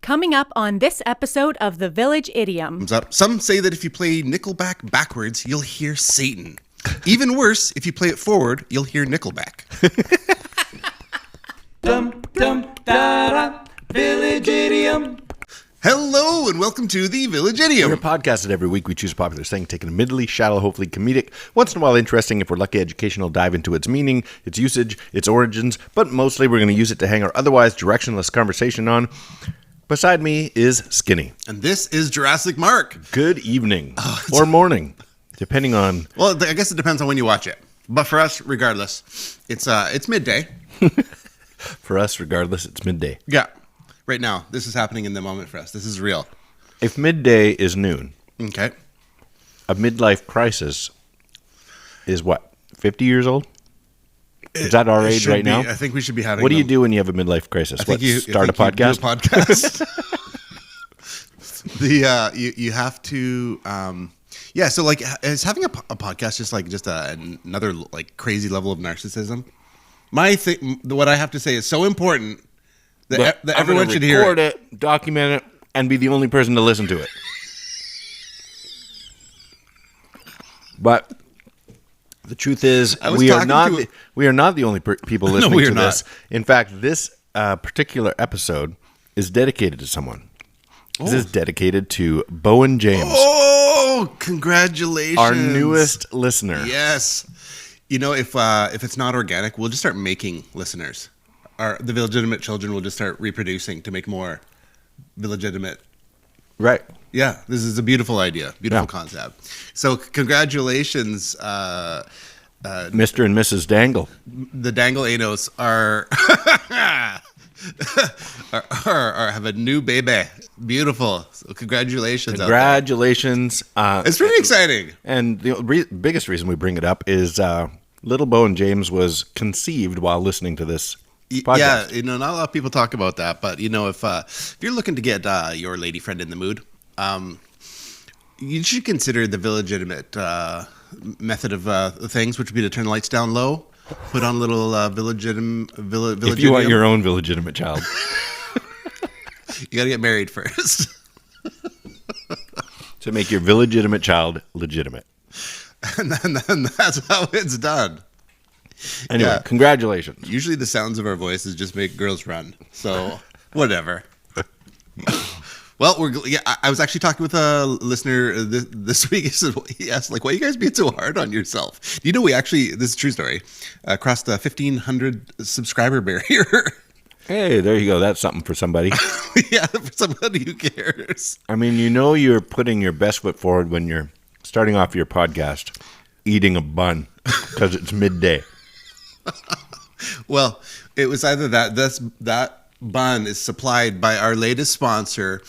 Coming up on this episode of the Village Idiom. Some say that if you play Nickelback backwards, you'll hear Satan. Even worse, if you play it forward, you'll hear Nickelback. Dum dum da da, Village Idiom. Hello and welcome to the Village Idiom. We're podcasted every week. We choose a popular saying, taken admittedly shallow, hopefully comedic, once in a while interesting, if we're lucky, educational, dive into its meaning, its usage, its origins, but mostly we're going to use it to hang our otherwise directionless conversation on. Beside me is Skinny. And this is Jurassic Mark. Good evening or morning, depending on... Well, I guess it depends on when you watch it. But for us, regardless, it's midday. For us, regardless, it's midday. Yeah. Right now, this is happening in the moment for us. This is real. If midday is noon, okay, a midlife crisis is what, 50 years old? Is that our age right now? I think we should be having. What do you do when you have a midlife crisis? Start a podcast? You do a podcast. You have to. So like, is having a podcast just another like crazy level of narcissism? What I have to say is so important that everyone should hear it. Record it, document it, and be the only person to listen to it. But the truth is, we are not the only people listening to this. In fact, this particular episode is dedicated to someone. This is dedicated to Bowen James. Oh, congratulations! Our newest listener. Yes. You know, if it's not organic, we'll just start making listeners. The illegitimate children will just start reproducing to make more illegitimate. Right. Yeah, this is a beautiful idea, beautiful concept. So congratulations, Mr. and Mrs. Dangle. The Dangle Anos are have a new baby. Beautiful. So congratulations. Congratulations. It's pretty exciting. And the biggest reason we bring it up is little Bowen James was conceived while listening to this podcast. Yeah, not a lot of people talk about that, but if you're looking to get your lady friend in the mood, you should consider the illegitimate method of things, which would be to turn the lights down low, put on a little village. If you want your own illegitimate child, you got to get married first to make your illegitimate child legitimate, and then that's how it's done. Anyway, Congratulations. Usually the sounds of our voices just make girls run. So, whatever. Well, I was actually talking with a listener this week. He asked, why are you guys being so hard on yourself? Do you know this is a true story, crossed the 1,500 subscriber barrier. Hey, there you go. That's something for somebody. Yeah, for somebody who cares. I mean, you're putting your best foot forward when you're starting off your podcast eating a bun because it's midday. Well, it was either that bun is supplied by our latest sponsor,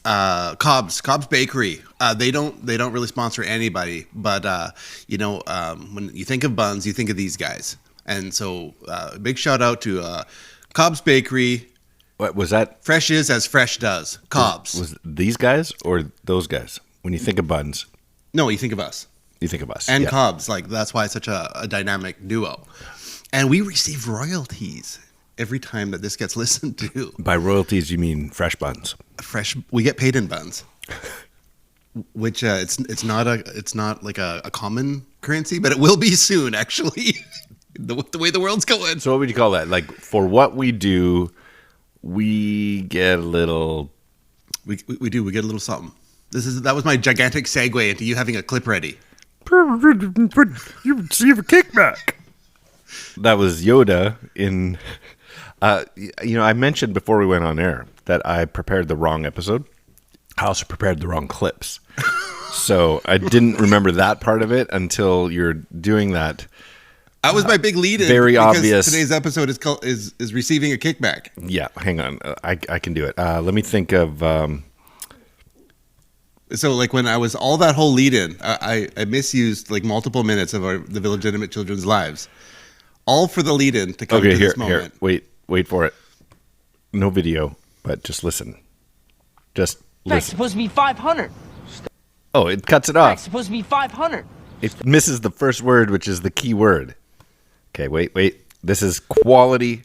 Cobb's Bakery. They don't really sponsor anybody, but when you think of buns, you think of these guys. And so, big shout out to Cobb's Bakery. What was that? Fresh is as fresh does. Cobb's. Was these guys or those guys? When you think of buns, no, you think of us. You think of us and Cobb's. That's why it's such a dynamic duo. And we receive royalties every time that this gets listened to. By royalties, you mean fresh buns? Fresh. We get paid in buns, which it's not like a common currency, but it will be soon. Actually, the way the world's going. So what would you call that? Like for what we do, we get a little. We get a little something. That was my gigantic segue into you having a clip ready. You Receive.A.Kickback. That was Yoda in, I mentioned before we went on air that I prepared the wrong episode. I also prepared the wrong clips. So I didn't remember that part of it until you're doing that. That was my big lead-in. Very obvious. Today's episode is Receiving a Kickback. Yeah, hang on. I can do it. Let me think of... So when I was all that whole lead-in, I misused multiple minutes of the illegitimate children's lives. All for the lead-in to come to this moment. Here, wait for it. No video, but just listen. Just listen. That's supposed to be 500. Oh, it cuts it off. That's supposed to be 500. It misses the first word, which is the key word. Okay, wait. This is quality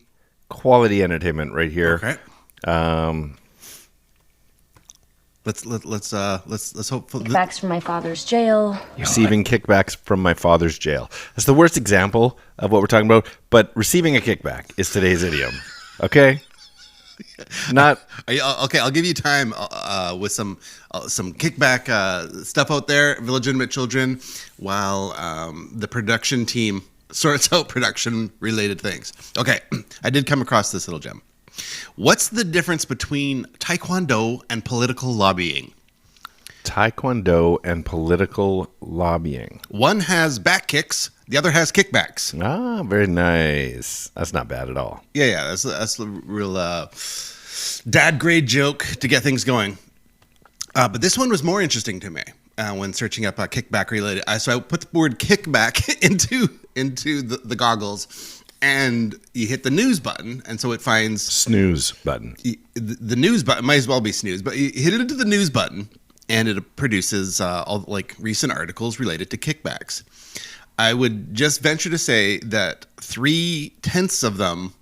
entertainment right here. Okay. Let's hope for Kickbacks from my father's jail. Receiving kickbacks from my father's jail. That's the worst example of what we're talking about, but receiving a kickback is today's idiom. Okay? Not okay. I'll give you time with some kickback stuff out there, illegitimate children, while the production team sorts out production related things. Okay, I did come across this little gem. What's the difference between taekwondo and political lobbying? Taekwondo and political lobbying. One has back kicks, the other has kickbacks. Ah, very nice. That's not bad at all. Yeah, that's a real dad grade joke to get things going. But this one was more interesting to me when searching up kickback related. So I put the word kickback into the goggles. And you hit the news button, and so it finds... Snooze button. The news button might as well be snooze, but you hit it into the news button, and it produces all like recent articles related to kickbacks. I would just venture to say that 3/10 of them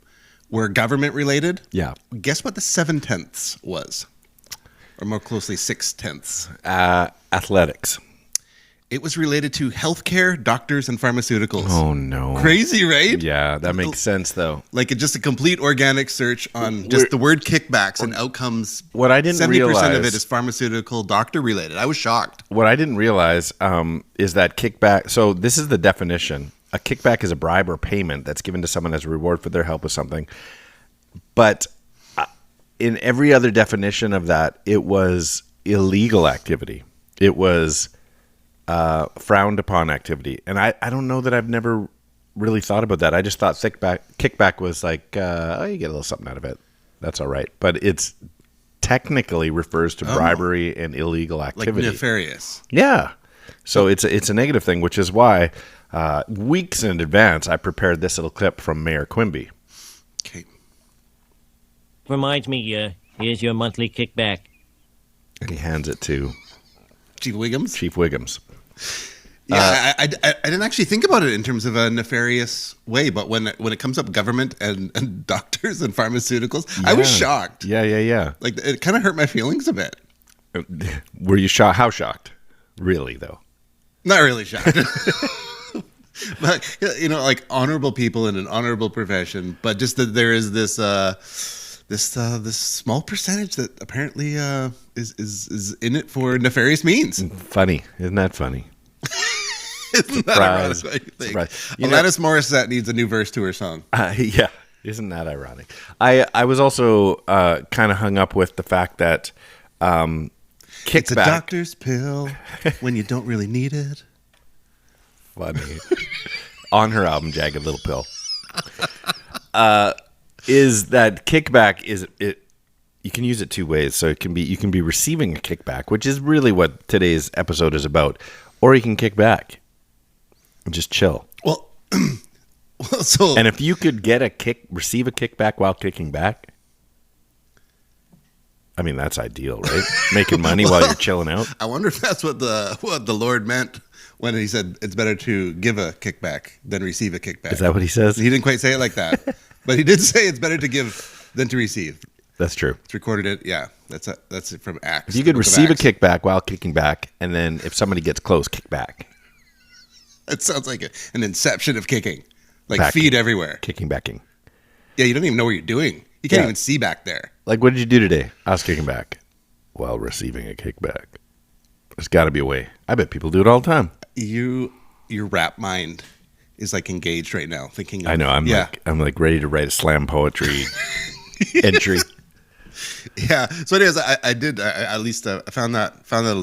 were government related. Yeah. Guess what the 7/10 was? Or more closely, 6/10. Athletics. It was related to healthcare, doctors, and pharmaceuticals. Oh, no. Crazy, right? Yeah, that makes sense, though. Like just a complete organic search on just the word kickbacks and outcomes. What I didn't 70% realize... of it is pharmaceutical, doctor related. I was shocked. What I didn't realize is that kickback... So this is the definition. A kickback is a bribe or payment that's given to someone as a reward for their help with something. But in every other definition of that, it was illegal activity. It was... frowned upon activity. And I don't know that I've never really thought about that. I just thought kickback was like, you get a little something out of it. That's all right. But it's technically refers to bribery and illegal activity. Like nefarious. Yeah. So it's a negative thing, which is why weeks in advance I prepared this little clip from Mayor Quimby. Okay. Reminds me, here's your monthly kickback. And he hands it to Chief Wiggums? Chief Wiggums. Yeah, I didn't actually think about it in terms of a nefarious way, but when it comes up government and doctors and pharmaceuticals, I was shocked. Yeah. Like, it kind of hurt my feelings a bit. Were you shocked? How shocked? Really, though? Not really shocked. But, like honorable people in an honorable profession, but just that there is this this small percentage that apparently is in it for nefarious means. Funny. Isn't that funny? Isn't that ironic? What you think? Alanis Morissette needs a new verse to her song. Yeah. Isn't that ironic? I was also kind of hung up with the fact that kickback... It's a doctor's pill when you don't really need it. Funny. On her album, Jagged Little Pill. Is that kickback you can use it two ways. So you can be receiving a kickback, which is really what today's episode is about, or you can kick back and just chill. Well, so and if you could receive a kickback while kicking back, I mean that's ideal, right? Making money while you're chilling out. I wonder if that's what the Lord meant when he said it's better to give a kickback than receive a kickback. Is that what he says? He didn't quite say it like that, but he did say it's better to give than to receive. That's true. It's recorded it. Yeah, that's it from Acts. If you could receive a kickback while kicking back, and then if somebody gets close, kick back. It sounds like an inception of kicking, like Backing. feet everywhere. Kicking backing. Yeah, you don't even know what you're doing. You can't even see back there. Like, what did you do today? I was kicking back while receiving a kickback. There's got to be a way. I bet people do it all the time. Your rap mind is like engaged right now, thinking. I know. I'm like ready to write a slam poetry entry. Yeah. So, anyways, I at least found that a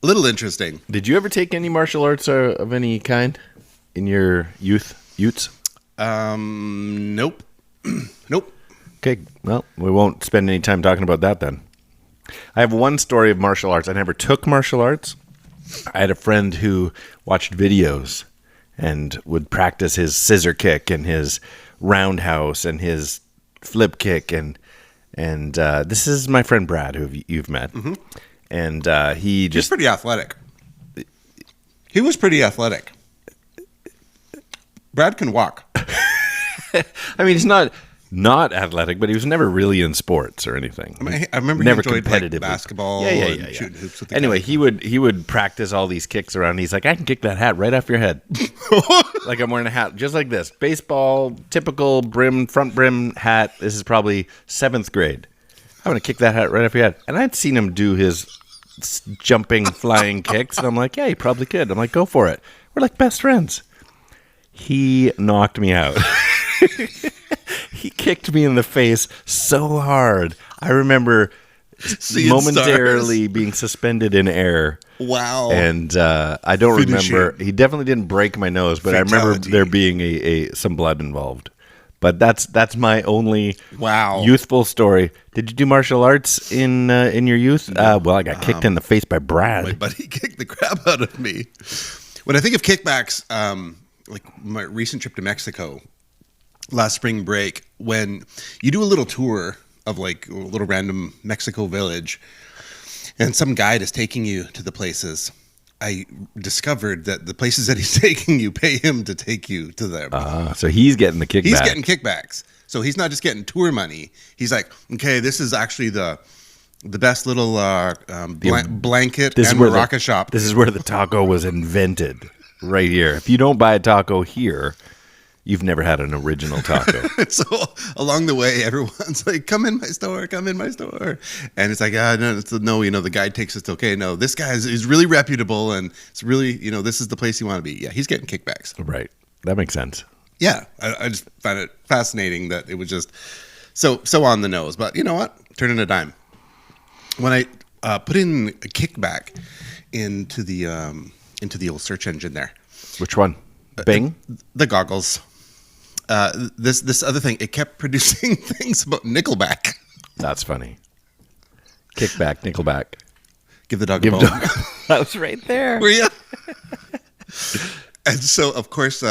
little interesting. Did you ever take any martial arts of any kind in your youths? Nope. Nope. Okay. Well, we won't spend any time talking about that then. I have one story of martial arts. I never took martial arts. I had a friend who watched videos and would practice his scissor kick and his roundhouse and his flip kick and this is my friend Brad, who you've met, and he's pretty athletic. He was pretty athletic. Brad can walk. I mean, he's not not athletic, but he was never really in sports or anything. I remember never he enjoyed competitively. basketball Yeah. shooting hoops with the Anyway, guys. he would practice all these kicks around. He's like, I can kick that hat right off your head. Like I'm wearing a hat just like this. Baseball, typical front brim hat. This is probably 7th grade. I'm going to kick that hat right off your head. And I'd seen him do his jumping, flying kicks. And I'm like, yeah, he probably could. I'm like, go for it. We're like best friends. He knocked me out. He kicked me in the face so hard. I remember Seeing momentarily being suspended in air. Wow. And I don't Finishing. remember. He definitely didn't break my nose, but I remember Fatality. there being some blood involved. But that's my only youthful story. Did you do martial arts in your youth? Well, I got kicked in the face by Brad. My buddy kicked the crap out of me. When I think of kickbacks, like my recent trip to Mexico last spring break, when you do a little tour of like a little random Mexico village and some guide is taking you to the places, I discovered that the places that he's taking you pay him to take you to them. So he's getting the kickback. He's getting kickbacks. So he's not just getting tour money. He's like, okay, this is actually the best little blanket and maraca shop. This is where the taco was invented, right here. If you don't buy a taco here, you've never had an original taco. So along the way, everyone's like, come in my store. And it's like, no, you know, the guide takes us to, okay, no, this guy is really reputable and it's really, you know, this is the place you want to be. Yeah, he's getting kickbacks. Right. That makes sense. Yeah, I just found it fascinating that it was just so on the nose. But you know what? Turning a dime. When I put in a kickback into the old search engine there. Which one? Bing? The goggles. This other thing, it kept producing things about Nickelback. That's funny. Kickback, Nickelback. Give the dog a bone. That was right there. Were you? And so, of course,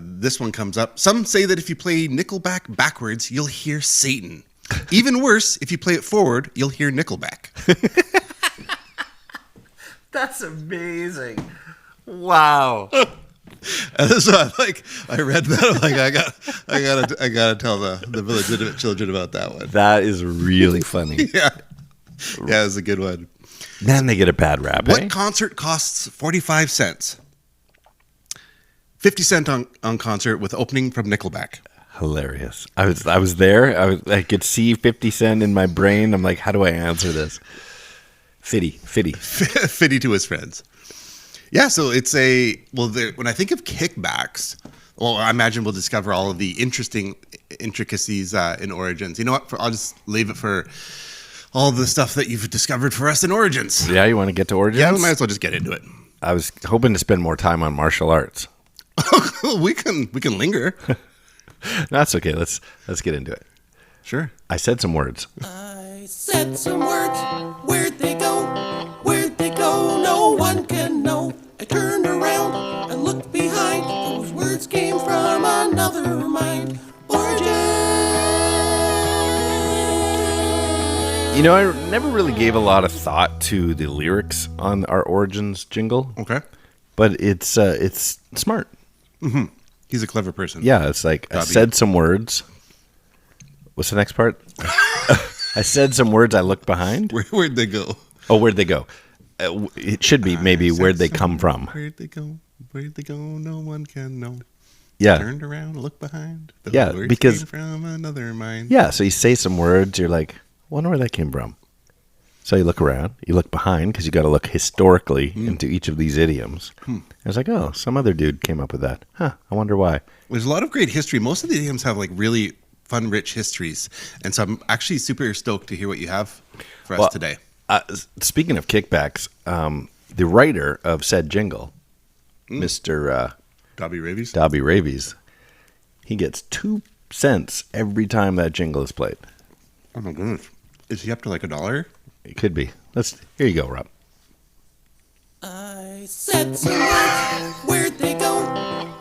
this one comes up. Some say that if you play Nickelback backwards, you'll hear Satan. Even worse, if you play it forward, you'll hear Nickelback. That's amazing. Wow. And so I read that. I'm like, I gotta tell the Village Idiom children about that one. That is really funny. Yeah, it was a good one. Man, they get a bad rap. What concert costs 45 cents? 50 cent on concert with opening from Nickelback. Hilarious. I was there. I could see 50 Cent in my brain. I'm like, how do I answer this? Fitty. Fitty to his friends. Yeah, so it's when I think of kickbacks, well, I imagine we'll discover all of the interesting intricacies in Origins. You know what? I'll just leave it for all the stuff that you've discovered for us in Origins. Yeah, you want to get to Origins? Yeah, we might as well just get into it. I was hoping to spend more time on martial arts. we can linger. That's okay. Let's get into it. Sure. I said some words. I said some words. Where'd they go? Where'd they go? No one can know. I turned around and looked behind. Those words came from another mind. Origin. You know, I never really gave a lot of thought to the lyrics on our Origins jingle. Okay. But it's smart. Mm-hmm. He's a clever person. Yeah, it's like I said some words. What's the next part? I said some words. I looked behind. Where'd they go? Oh, where'd they go? It should be maybe where'd they come from. Where'd they go? Where'd they go? No one can know. Yeah. Turned around, looked behind. Those Yeah, words because- came from another mind. Yeah, so you say some words. You're like, wonder where that came from. So you look around, you look behind because you got to look historically into each of these idioms. I was like, oh, some other dude came up with that. Huh, I wonder why. There's a lot of great history. Most of the idioms have like really fun, rich histories. And so I'm actually super stoked to hear what you have for us today. Speaking of kickbacks, the writer of said jingle, Mr. Dobby Ravies? Dobby Ravies, he gets 2 cents every time that jingle is played. Oh my goodness. Is he up to like $1? It could be. Here you go, Rob. I said some words. Where'd they go?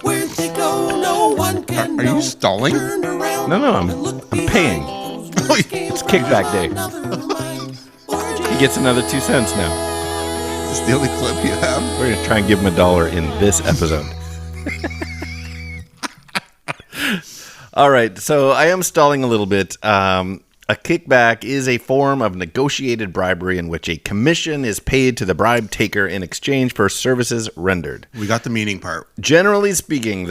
Where'd they go? No one can Are know. you stalling? Turned around No, I'm and looked paying. behind. Those words came It's from kickback day. another mind. Origin. He gets another 2 cents now. Is this the only clip you have? We're going to try and give him $1 in this episode. All right, so I am stalling a little bit. A kickback is a form of negotiated bribery in which a commission is paid to the bribe taker in exchange for services rendered. We got the meaning part. Generally speaking,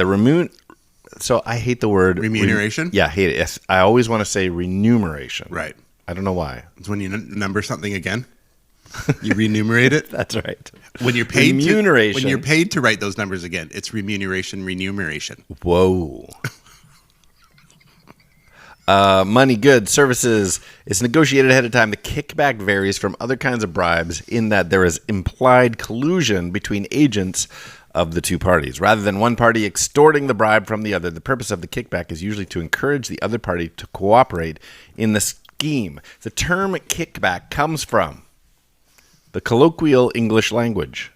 so I hate the word Remuneration? I hate it. Yes, I always want to say remuneration. Right. I don't know why. It's when you number something again. You remunerate it. That's right. When you're paid remuneration. When you're paid to write those numbers again, it's remuneration. Whoa. Money, goods, services. It's negotiated ahead of time. The kickback varies from other kinds of bribes in that there is implied collusion between agents of the two parties. Rather than one party extorting the bribe from the other, the purpose of the kickback is usually to encourage the other party to cooperate in the scheme. The term kickback comes from the colloquial English language.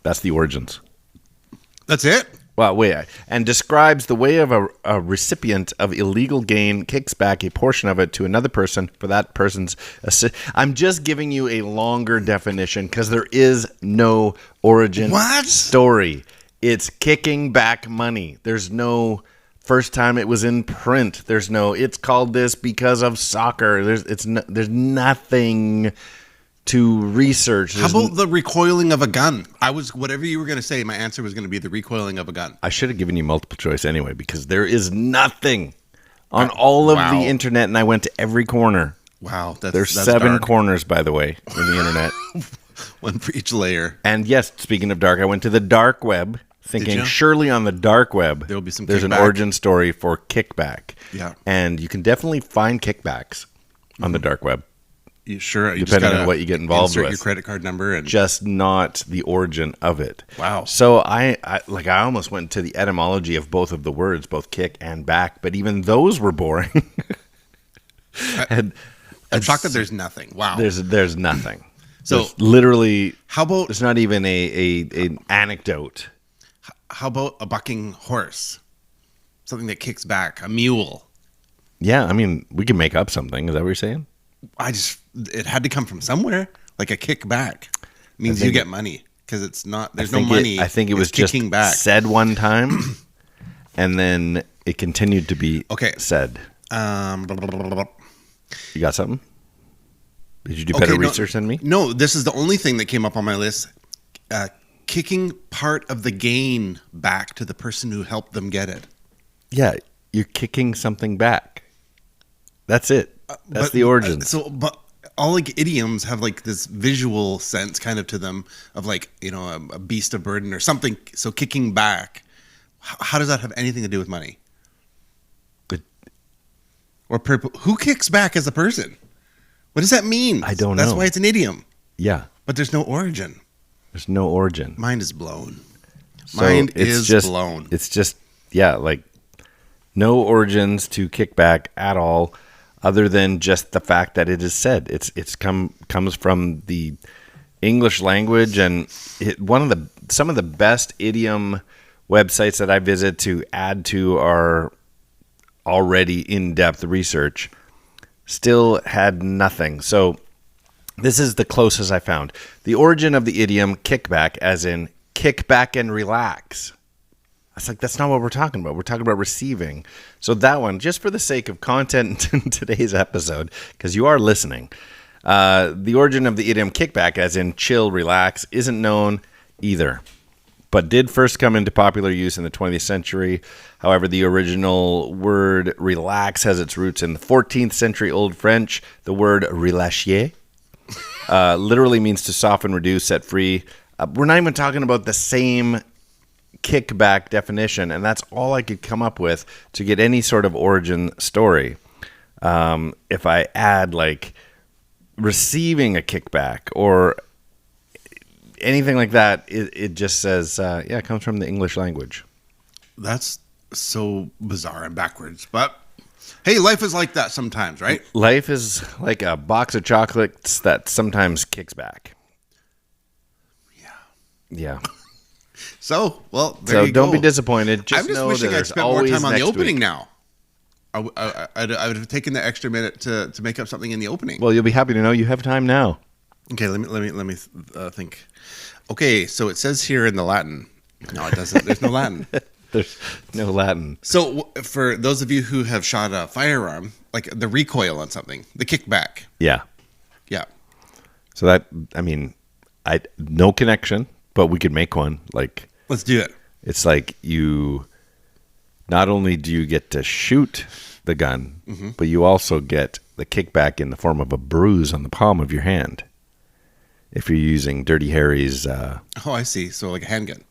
That's the origins. That's it? Well, wait. And describes the way of a recipient of illegal gain kicks back a portion of it to another person for that person's I'm just giving you a longer definition because there is no origin story. It's kicking back money. There's no first time it was in print. There's no it's called this because of soccer. There's nothing to research. How about the recoiling of a gun? Whatever you were going to say, my answer was going to be the recoiling of a gun. I should have given you multiple choice anyway, because there is nothing on all of the internet, and I went to every corner. Wow. There's 7 corners, by the way, in the internet. One for each layer. And yes, speaking of dark, I went to the dark web, thinking surely on the dark web, there'll be some there's kickback. An origin story for kickback. Yeah. And you can definitely find kickbacks on the dark web. Sure, you depending on what you get involved with. Your credit card number and just not the origin of it. Wow. So I almost went to the etymology of both of the words, both kick and back, but even those were boring. I'm shocked that there's nothing. Wow. There's nothing. So there's literally, how about there's not even an anecdote. How about a bucking horse? Something that kicks back, a mule. Yeah, I mean, we can make up something. Is that what you're saying? It had to come from somewhere, like a kickback. Means you get money because it's not. There's no money. I think it was just kicking back. Said one time, and then it continued to be said. Blah, blah, blah, blah, blah. You got something? Did you do better research than me? No, this is the only thing that came up on my list. Kicking part of the gain back to the person who helped them get it. Yeah, you're kicking something back. That's it. That's the origin. But all like idioms have like this visual sense kind of to them of like, a beast of burden or something. So kicking back, how does that have anything to do with money? Who kicks back as a person? What does that mean? I don't know. That's why it's an idiom. Yeah. But there's no origin. There's no origin. Mind is blown. So it's blown. It's just, like no origins to kickback at all. Other than just the fact that it is said, comes from the English language, and some of the best idiom websites that I visit to add to our already in-depth research still had nothing. So this is the closest I found. The origin of the idiom kickback, as in kick back and relax. It's like, that's not what we're talking about. We're talking about receiving. So that one, just for the sake of content in today's episode, because you are listening, the origin of the idiom kickback, as in chill, relax, isn't known either, but did first come into popular use in the 20th century. However, the original word relax has its roots in the 14th century Old French. The word relâcher literally means to soften, reduce, set free. We're not even talking about the same kickback definition, and that's all I could come up with to get any sort of origin story. If I add like receiving a kickback or anything like that, it just says it comes from the English language. That's so bizarre and backwards, but hey, life is like that sometimes, right? Life is like a box of chocolates that sometimes kicks back. Yeah. So, well, there you go. Don't be disappointed. Just I'm just know wishing I'd spent more time on the opening week. Now. I would have taken the extra minute to make up something in the opening. Well, you'll be happy to know you have time now. Okay, let me think. Okay, so it says here in the Latin, No, it doesn't. There's no Latin. There's no Latin. So for those of you who have shot a firearm, like the recoil on something, the kickback. Yeah. Yeah. So that, I mean, no connection, but we could make one. Like, Let's do it. it's like you, not only do you get to shoot the gun, but you also get the kickback in the form of a bruise on the palm of your hand. If you're using Dirty Harry's, Oh, I see. So like a handgun.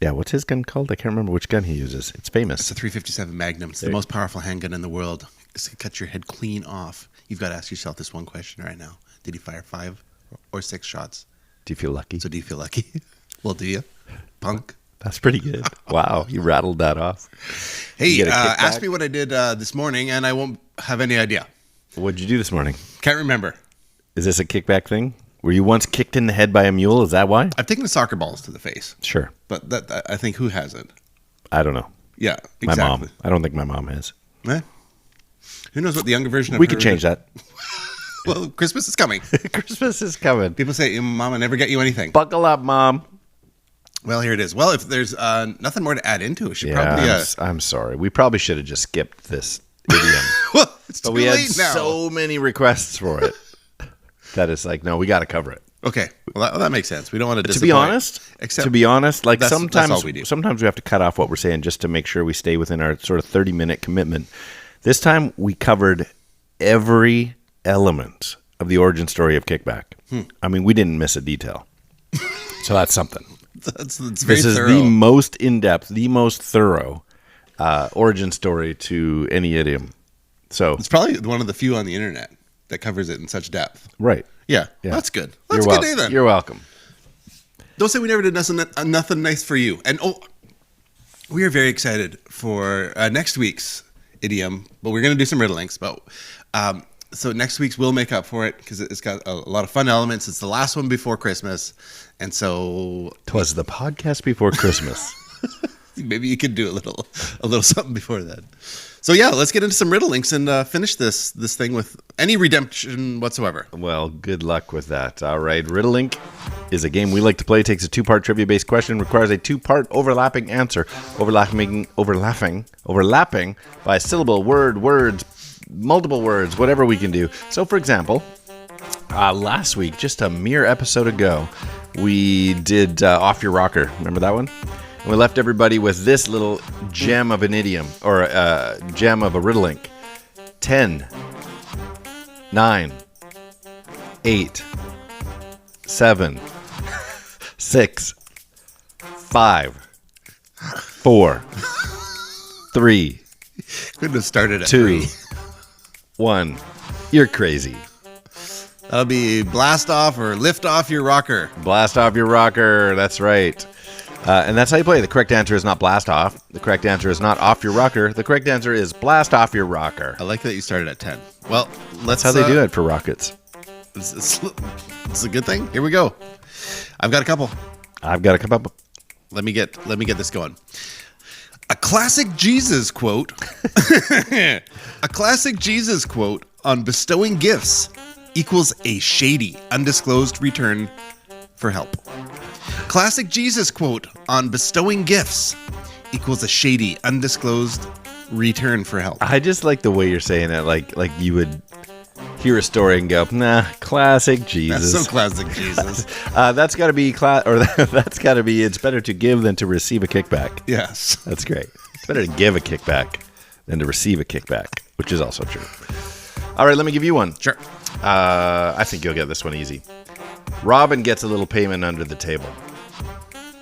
yeah, what's his gun called? I can't remember which gun he uses. It's famous. It's a 357 Magnum. It's the most powerful handgun in the world. It's to cut your head clean off. You've got to ask yourself this one question right now. Did he fire 5 or 6 shots? Do you feel lucky? So do you feel lucky? Well, do you? Punk. That's pretty good. Wow, you rattled that off. Hey, You get a kickback? ask me what I did this morning, and I won't have any idea. What'd you do this morning? Can't remember. Is this a kickback thing? Were you once kicked in the head by a mule? Is that why? I've taken the soccer balls to the face, Sure. but that I think who hasn't? I don't know. Yeah, My exactly. mom. I don't think my mom has. Eh? Who knows what the younger version of We her could change that. Well, Christmas is coming. Christmas is coming. People say, Mama never get you anything. Buckle up, Mom. Well, here it is. Well, if there's nothing more to add into it, should probably. I'm sorry. We probably should have just skipped this idiom. Well, it's too But we had late now. so many requests for it that it's like, no, we got to cover it. Okay, well that makes sense. We don't want to To disappoint. be honest, like that's all we do. sometimes we have to cut off what we're saying just to make sure we stay within our sort of 30-minute commitment. This time we covered every element of the origin story of Kickback. I mean, we didn't miss a detail. So that's something. That's very This is thorough. the most in-depth, the most thorough origin story to any idiom. So, It's probably one of the few on the internet that covers it in such depth. right. Yeah, Yeah. that's good. You're That's a good day then. You're welcome. Don't say we never did nothing nice for you. And we are very excited for next week's idiom, but we're going to do some riddlings. But so next week's we'll make up for it because it's got a lot of fun elements. It's the last one before Christmas, and so 'Twas the podcast before Christmas. maybe you could do a little something before that. So yeah, let's get into some riddlings and finish this thing with any redemption whatsoever. Well, good luck with that. All right. Riddlink is a game we like to play. Takes a 2-part trivia-based question, requires a 2-part overlapping answer. Overlapping by a syllable, word, words, multiple words, whatever we can do. So, for example, last week, just a mere episode ago, we did Off Your Rocker. Remember that one? And we left everybody with this little gem of an idiom, or a gem of a riddlink. 10, 9, 8, 7, 6, 5, 4, 3, Couldn't have started at 2, 3. 1. You're crazy. That'll be blast off or lift off your rocker. Blast off your rocker. That's right. And that's how you play. The correct answer is not blast off. The correct answer is not off your rocker. The correct answer is blast off your rocker. I like that you started at 10. Well, That's how they do it for rockets. It's a good thing. Here we go. I've got a couple. I've got to come up. Let me get this going. A classic Jesus quote. A classic Jesus quote on bestowing gifts equals a shady, undisclosed return for help. Classic Jesus quote on bestowing gifts equals a shady, undisclosed return for help. I just like the way you're saying it. Like you would hear a story and go, nah, classic Jesus. That's so classic Jesus. That's got to be that's got to be. It's better to give than to receive a kickback. Yes. That's great. It's better to give a kickback than to receive a kickback, which is also true. All right, let me give you one. Sure. I think you'll get this one easy. Robin gets a little payment under the table.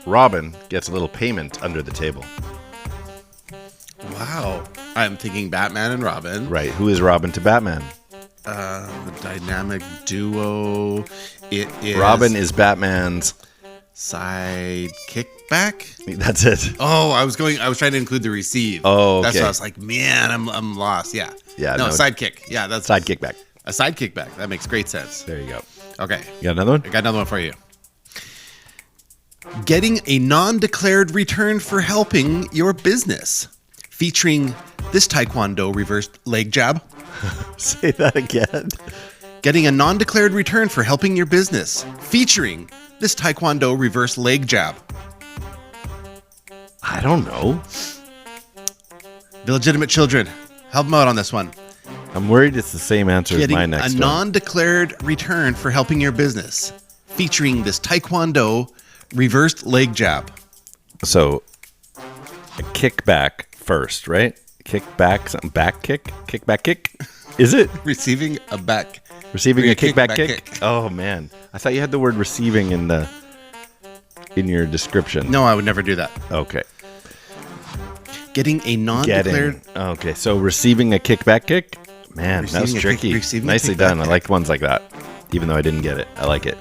Robin gets a little payment under the table. Wow. I'm thinking Batman and Robin. Right. Who is Robin to Batman? The dynamic duo. It is Robin is Batman's. side kickback. That's it. Oh, I was trying to include the receive. Oh, That's okay. why I was like, man, I'm lost. Yeah. Yeah, No, no. sidekick. Yeah, that's Side kickback. a side kickback. That makes great sense. There you go. Okay. You got another one? I got another one for you. Getting a non-declared return for helping your business, featuring this Taekwondo reverse leg jab. Say that again. Getting a non-declared return for helping your business, featuring this Taekwondo reverse leg jab. I don't know. Illegitimate children. Help them out on this one. I'm worried it's the same answer as Getting my next a one. non-declared return for helping your business, featuring this Taekwondo reversed leg jab. So, a kickback first, right? Kickback, something back kick? Kickback kick? Is it? Receiving a Receiving a kickback kick. kick? Oh, man. I thought you had the word receiving in your description. No, I would never do that. Okay. Getting a non-declared... Okay, so receiving a kickback kick? Man, that was tricky. Nicely done. I like ones like that. Even though I didn't get it. I like it.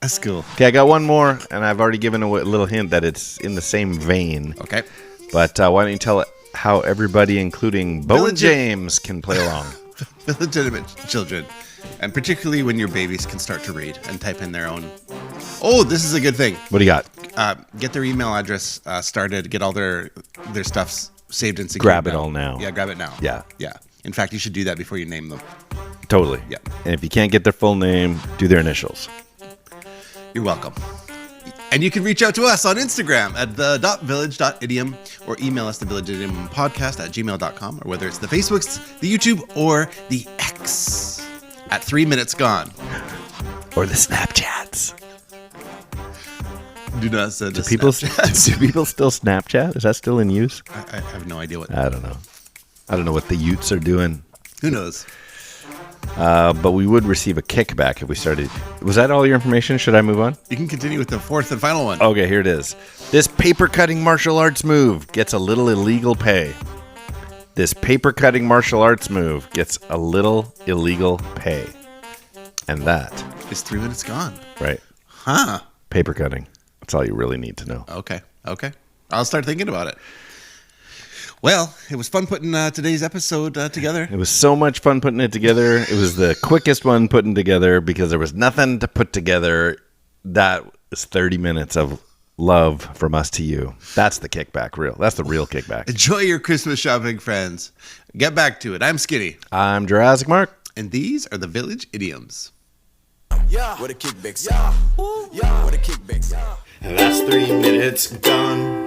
That's cool. Okay, I got one more, and I've already given a little hint that it's in the same vein. Okay. But why don't you tell it how everybody, including Bo and James, can play along? Illegitimate children. And particularly when your babies can start to read and type in their own... Oh, this is a good thing. What do you got? Get their email address started. Get all their stuff saved and secure. Grab it all now. Yeah, grab it now. Yeah. Yeah. In fact, you should do that before you name them. Totally. Yeah. And if you can't get their full name, do their initials. You're welcome. And you can reach out to us on Instagram at the.village.idiom or email us thevillageidiompodcast@gmail.com, or whether it's the Facebooks, the YouTube, or the X at 3 minutes gone. Or the Snapchats. Do not send Do us people Snapchats. still Snapchat? Is that still in use? I have no idea what... I don't know. I don't know what the Utes are doing. Who knows? But we would receive a kickback if we started. Was that all your information? Should I move on? You can continue with the fourth and final one. Okay, here it is. This paper-cutting martial arts move gets a little illegal pay. This paper-cutting martial arts move gets a little illegal pay. And that... It's 3 minutes gone. Right. Huh. Paper cutting. That's all you really need to know. Okay. I'll start thinking about it. Well, it was fun putting today's episode together. It was so much fun putting it together. It was the quickest one putting together because there was nothing to put together. That was 30 minutes of love from us to you. That's the kickback. That's the real kickback. Enjoy your Christmas shopping, friends. Get back to it. I'm Skinny. I'm Jurassic Mark. And these are the Village Idioms. Yeah, what a kickback sound. Yeah, what a kickback sound. And that's 3 minutes gone.